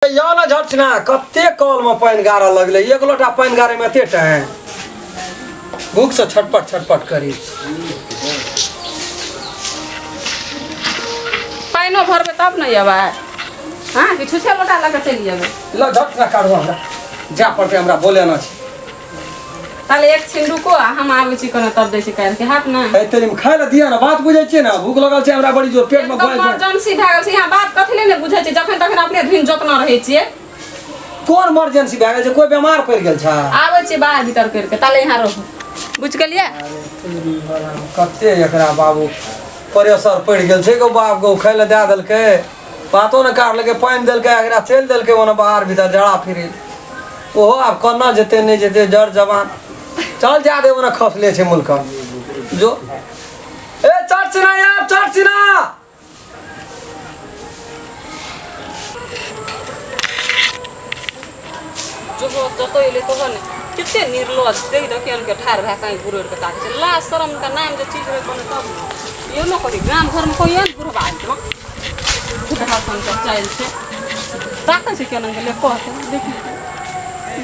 या ना झटना कते कल में पानी गारा लगले एक लोटा पानी गारे में एते टाइम भूख से छटपट छटपट करी पाइनो भरबे तब नहीं आबे हां कि छुछे लोटा लगा चली जाबे ल झटना काढो हमरा जा पड़ते हमरा बोले ना छी ताले एक छिन रुको हम आबै छी कोना तब दै छी कान के हाथ ना ए तेरी में खाय ल दिया ना बात बुझै छी ना भूख लगल छै हमरा बड़ी जोर पेट में गैस इमरजेंसी भ गेल छै यहां बात कथि ले नै बुझै छी जखन तखन अपने धिन जोतना रहै छियै कोन इमरजेंसी भ गेल छै कोई बीमार पड़ गेल छै आबै छी बाहर भीतर करके ताले यहां रहो बुझ गेलिए कते एकरा बाबू प्रेशर पड़ गेल छै गो बाप गो खाय ल दे देलकै बातो न काट लेके पानी देलकै एकरा चल देलकै ओने बाहर भीतर जड़ा फिरी ओहो अब करना जेते नहीं जेते जड़ जवान चल जा दे ओने खसले छे मुल्क जो ए चर्चना यार चर्चना जो तो इले तो ने कितने निर्लज देख दो के उनके ठार भा कहीं बुरोड़ के ताक से ला शर्म का नाम जो चीज रे कोने तब यो न करी ग्राम घर में कोई एक बुरो बात न उठा कौन का चाइल छे ताक से केन के ले कहत देखी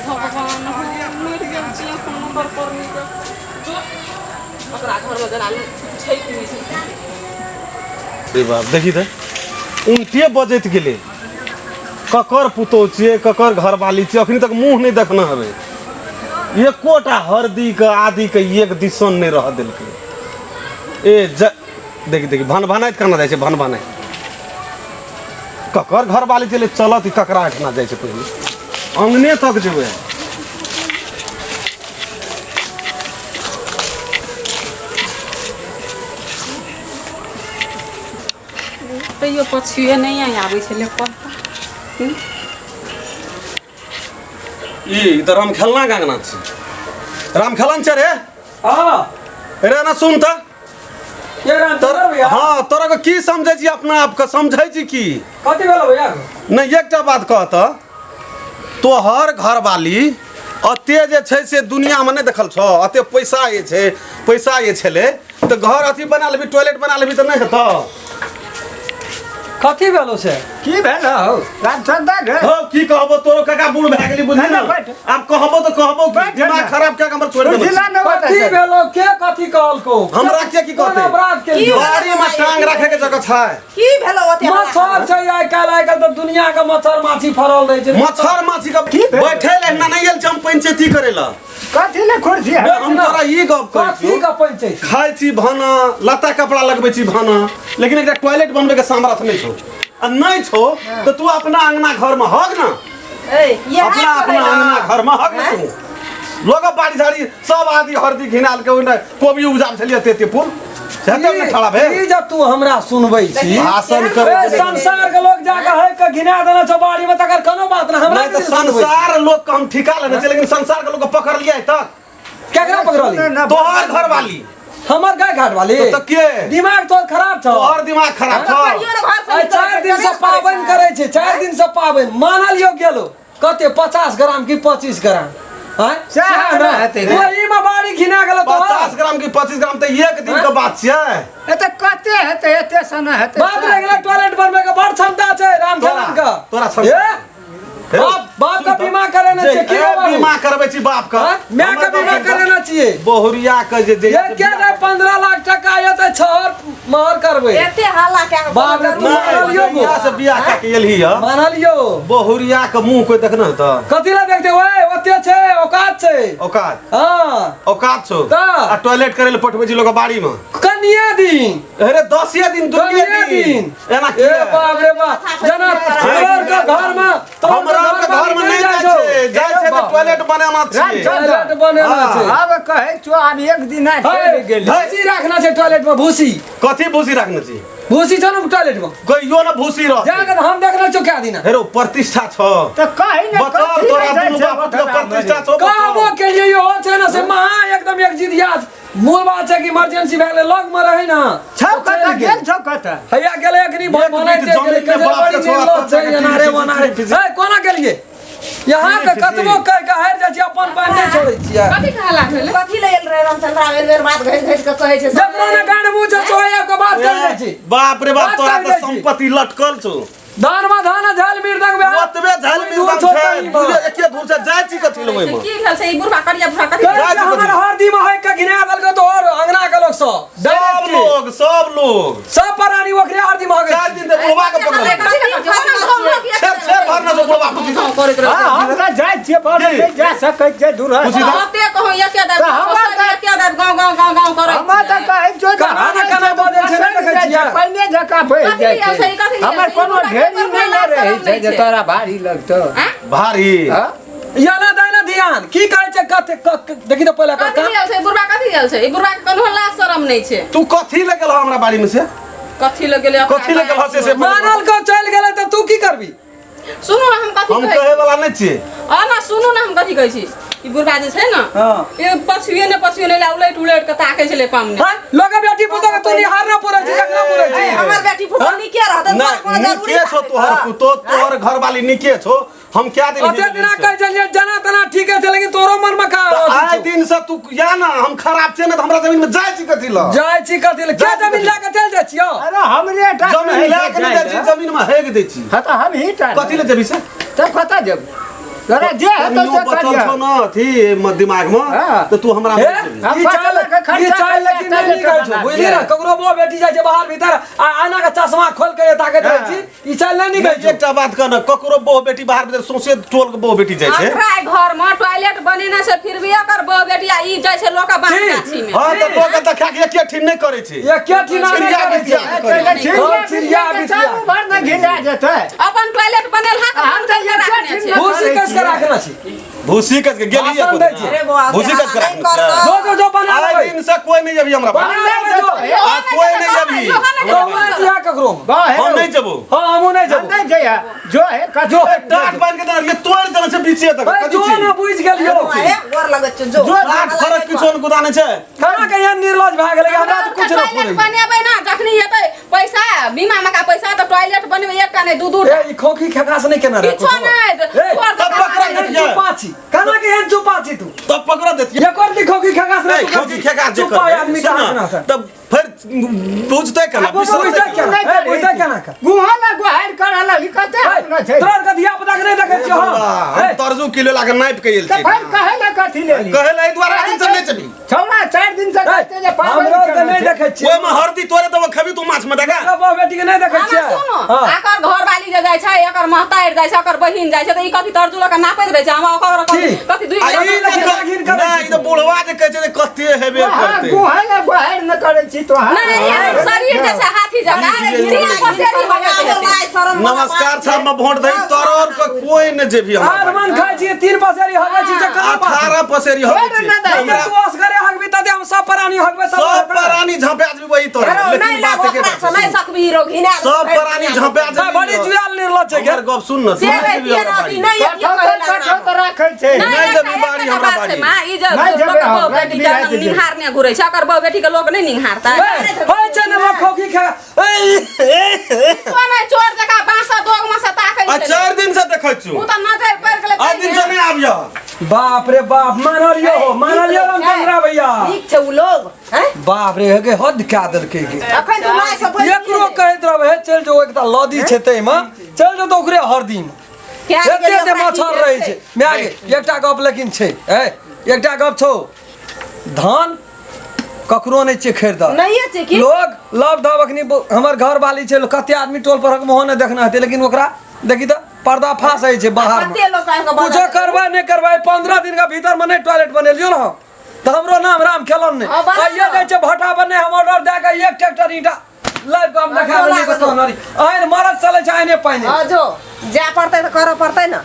भगवान मर गेल छी अपन नंबर पर नहीं जो ओकरा घर में जना छै कि नहीं छै रे बाप देखी त उनके बजैत गेले ककर पुतो छिए ककर घरवाली छिए अखनी तक मुंह नहीं देखना हवे एकोटा हरदी के आदि के एक दिसन नहीं रह देलकै ए देखी देखी भन भनाइत करना जाय छै भन भनाइ ककर घरवाली चले चलत ककरा हटना जाय छै पहिले अंगने तक जेबै तो यो पछिए नहीं आबै छै ले कहता इधर राम खेलना गांगना छी राम खेलन छ रे हां रे ना सुन त ये राम तोरा भैया हां तोरा को की समझै छी अपना आप के समझै छी की कथि भेल भैया नहीं एकटा बात कहत तोहर घरवाली अते जे छै से दुनिया में नहीं देखल छ अते पैसा ये छले तो घर अथी बना लेबी टॉयलेट बना लेबी तो नहीं हेतौ कथि भेलो से की भेल हो रामचंद्र गे हो की कहबो तोरो काका बूढ़ भए गेली बुझली ना अब कहबो तो कहबो दिमाग खराब क्या हमर छोड़ दे बुझिला न कथि भेलो के कथि कहल को हमरा के की कहते अपराध के लिए बाड़ी में टांग रखे के जगह छै की भेलो ओते मच्छर छै आइ काल तो दुनिया के मच्छर माछी फरल रहे छै मच्छर माछी के बैठे ले ना नहीं एल हम पंचायती करेला कथि ले खुर्सी है हम तोरा ई गप कहै कथि का पंचायत खाइ छी भाना लता कपड़ा लगबै छी भाना लेकिन एकटा टॉयलेट बनबे के सामर्थ नहीं छौ आ नहीं छौ तो तू अपना अंगना घर में हग ना अपना अंगना घर में हग ना तू लोग बाड़ी झाड़ी सब आदि हरदी घिनाल के ओने कोबी उपजाब छलिए तेते फूल सेते में खड़ा भे ई जब तू हमरा सुनबै छी भाषण करे संसार के लोग जाके है के घिना देना छ बाड़ी में तकर कोनो बात ना हमरा नहीं तो संसार लोग के हम ठिका लेने छै लेकिन संसार के लोग को पकड़ लिया तक केकरा पकड़ली तोहर घर वाली हमर गाय घाट वाली तो के दिमाग तो खराब छ तोहर दिमाग खराब छ 4 दिन से पाबन करे छै 4 दिन से पाबन मानल यो गेलो कते 50 ग्राम की 25 ग्राम हां चाह ना हेते वही में बाड़ी घिना गेलो तो 50 ग्राम की 25 ग्राम तो एक दिन के बात छै ए त कते हेते एते सना हेते बात रह गेला टॉयलेट बनबे के बड़ क्षमता छै राम खेलन का तोरा बाप का बीमा कराना चाहिए के बीमा करबै छी बाप का मैं का बीमा कराना चाहिए बहुरिया के जे ये के रे 15 लाख टका आयो त छर महर करबै एते हाला क्या बाप रे तू मानलियो बियाह से बियाह का के एलही ह मानलियो बहुरिया के मुंह कोई देखना त कथि ला देखते ओए ओते छै औकात छै औकात हां औकात छौ ता आ टॉयलेट करे ले पठबै छी लोग बाड़ी में कनिया दिन अरे 10 दिन दुनिया दिन एना ए बाप रे बाप जना तोर के घर में हमरा के घर में नहीं जाय छै तो टॉयलेट बनाना छै टॉयलेट बनाना छै अब कहे छो अब एक दिन आ गेली भूसी रखना छै टॉयलेट में भूसी कथि भूसी रखने छी भूसी छ न टॉयलेट में कहियो ना भूसी रह जाके हम देखना छौ क्या दिन हेरो प्रतिष्ठा छ त कहि न बता तोरा दुनु बाप के प्रतिष्ठा छ कहबो के लिए यो छै न से महा एकदम एक जिद याद मूल बात छै कि इमरजेंसी भए गेलै लग में रहै न छौ कत गेल छौ कत हैया गेलै एकनी बनाइ दे गेलै के बड़ी निर्लज छै अनारे बनारे ए कोना गेलिए यहाँ के कतबो कह के हार जाय छी अपन पान नहीं छोड़ै छियै कथि कहला भेले कथि ले एल रे रामचंद्र बेर बेर बात घैस घैस के कहै छै जकरो ने गांड मुंह छै सोया के बात कर दै छी बाप रे बाप तोरा त संपत्ति लटकल छौ दान में धान झाल मृदंग में ओतबे झाल मृदंग छै बुझे एके दूर से जाय छी कथि लगे में की भेल से ई बुढ़वा करिया बुढ़वा कथी हमर हरदी में है के घिना दल के तो और अंगना के लोग सब लोग सब प्राणी ओकरे हरदी में हो गए 4 दिन से बुढ़वा के पकड़ छे भरना जो बुढ़वा कुछ हम त जाय छियै पर नहीं जा सकै छै दूर है होते कहो एके दाब गांव करे हम त कहै जो कना न कना बदल छै न देखै छियै पहिले जका भइ जाय छै हमर कोनो ढेरी नहीं रहे छै जे तोरा भारी लगतो भारी याना दाना ध्यान की कहै छै कते देखि त पहिले कथी आयल छै बुढ़वा कथी आयल छै ई बुढ़वा के कोनो लाज शरम नहीं छै तू कथि लगल हमरा बाड़ी में से कथी लग गेलै कथि लगल हसे से मानल को चल गेलै त तू की करबी सुनू ना हम कथी हम कहै कहे वाला नहीं छियै ना सुनू ना हम कथी कहै छी ई बुढ़वा जे छै ना ए पछुए ने ला उलट के ताकै छले पामने हां लोग बेटी पुतो के तू निहार ना पुरै छै एकरा पुरै छै हमर बेटी पुतो निके रहत नहीं निके छो तोहर घर वाली निके छो हम क्या दिन अते दिना कह चलिए जना तना ठीक है लेकिन तोरो मन में का आए दिन से तू या ना हम खराब छे ना हमरा जमीन में जाय छी कथि ल जाय छी कथि ल क्या जमीन ला के चल जाय छियो अरे हमरे टा जमीन ला के नहीं जाय छी जमीन में हेग दै छी हां त हम ही टा कथि ले जेबी से त कता जब तोरा जे है तो से बचल कर छो ना थी दिमाग में तो तू हमरा ई चल लेकिन नहीं कहै छो बुझली ना ककरो बो बेटी जाय छै बाहर भीतर आना का चश्मा खोल के ताके दै छी ई चल नहीं कहै छै एकटा बात कहना ककरो बो बेटी बाहर भीतर सोसे टोल के बो बेटी जाय छै हमरा घर में टॉयलेट बनेने से फिर भी एकर बो बेटिया ई जाय छै लोका बाहर गाछी में हां त तो के देखा के एके ठिन नहीं करे छै एके ठिन नहीं करे छै चिड़िया बिटिया भर न घिना जेतै अपन टॉयलेट बनेल हा हम त ये ठिन भूसी कस के राखना छी भूसी कस के गेलिए भूसी कस के रखना जो बना ले दिन से कोई नहीं जबी हमरा बना ले जो कोई नहीं जबी तो मैं क्या ककरो हम नहीं जबो हां हम नहीं जबो नहीं जया जो है जो टाट बांध के ये तोड़ देन से पीछे तक जो ना बुझ गेलियो गोर लगत छै जो लाख फरक किछो न गुदाने छै खाना के यहाँ निर्लज भाग गेलै हमरा तो कुछ न पूरे बनेबै ना जखनी हेतै पैसा बीमा में का पैसा तो टॉयलेट बनबै एकटा नहीं दू ए ई खोखी खका से नहीं केना रे किछो नहीं तब पकड़ा देतिए पाची खाना के यहाँ चुपाची तू तब पकड़ा देतिए एक और दी खोखी खका से नहीं खोखी खेका जे चुपा आदमी का हंसना से तब फिर बुझते केना बुझते केना का गुहा ना गुहार करला लिखते न छै तोर के धिया पुता के नहीं देखै छियो हम तरजू किलो लाके नाप के गेल त छी फिर कहे ना कथि ले कहे लै द्वारा दिन से नहीं चली छौड़ा 4 दिन से कहते जे हमरो के नहीं देखै छियो ओय में हरदी तोरे तो खबी तू माछ में देखा बाबा बेटी के नहीं देखै छियो सुनो एकर घर वाली जे जाय छै एकर महतार जाय छै एकर बहिन जाय छै त ई कथि तर्जु लका नापैत रहै छै हम ओकर कथि दुई नहीं तो बुढ़वा जे कहै छै कते हेबे करते गुहा ना गुहार न करै छी तो नहीं शरीर जैसे हाथी जका तीन पसेरी हो गए नमस्कार साहब में वोट दई तोर को कोई न जेबी हमरा आरमान खाइ छी तीन पसेरी होबै छी जे कहाँ 18 पसेरी हो हमरा तू असगरे हकबी त हम सब प्राणी हकबे सब प्राणी झपे आदमी वही तोर लेकिन बात के समय सकबी रो घिना सब प्राणी झपे आदमी बड़ी जुआल निर्लज छै यार गप सुन न राखै छै नहीं जबी बाड़ी हमरा बाड़ी मां ई जे लोक बेटी के निहार ने घुरै छै एकर बेटी के लोक नहीं निहारता होय छै न खोखी खा सोना चोर जका बासा दोग में से ताकै छै 4 दिन से देखै छु उ त नजर पड़ गेलै आज दिन से नहीं आबिया बाप रे बाप मानलियो रामचंद्र भैया ठीक छै उ लोग हैं बाप रे के हद का देल के अखन तू माय सब एकरो कहैत रहबे चल जो एकटा लदी छै तै में चल जो तो ओकरे हरदी में एते मच्छर रहै छै मैं आगे एकटा गप लेकिन छै एकटा गप छौ धान ककरो नहीं छै खरीद नहीं छै कि लोग लव धब अखनी हमर घर वाली छै कते आदमी टोल पर मोहन देखना हेतै लेकिन ओकरा देखी त पर्दा फास है छै बाहर में कुछो करबा नहीं करबा 15 दिन के भीतर में नहीं टॉयलेट बनेलियो ना तो हमरो नाम राम खेलन ने आइए कहै छै भटा बने हम ऑर्डर दे के एक ट्रैक्टर ईटा लाइव काम देखा देली को तो नरी आइन मरद चले छै आइने पाइने जो जा पड़तै त कर पड़तै ना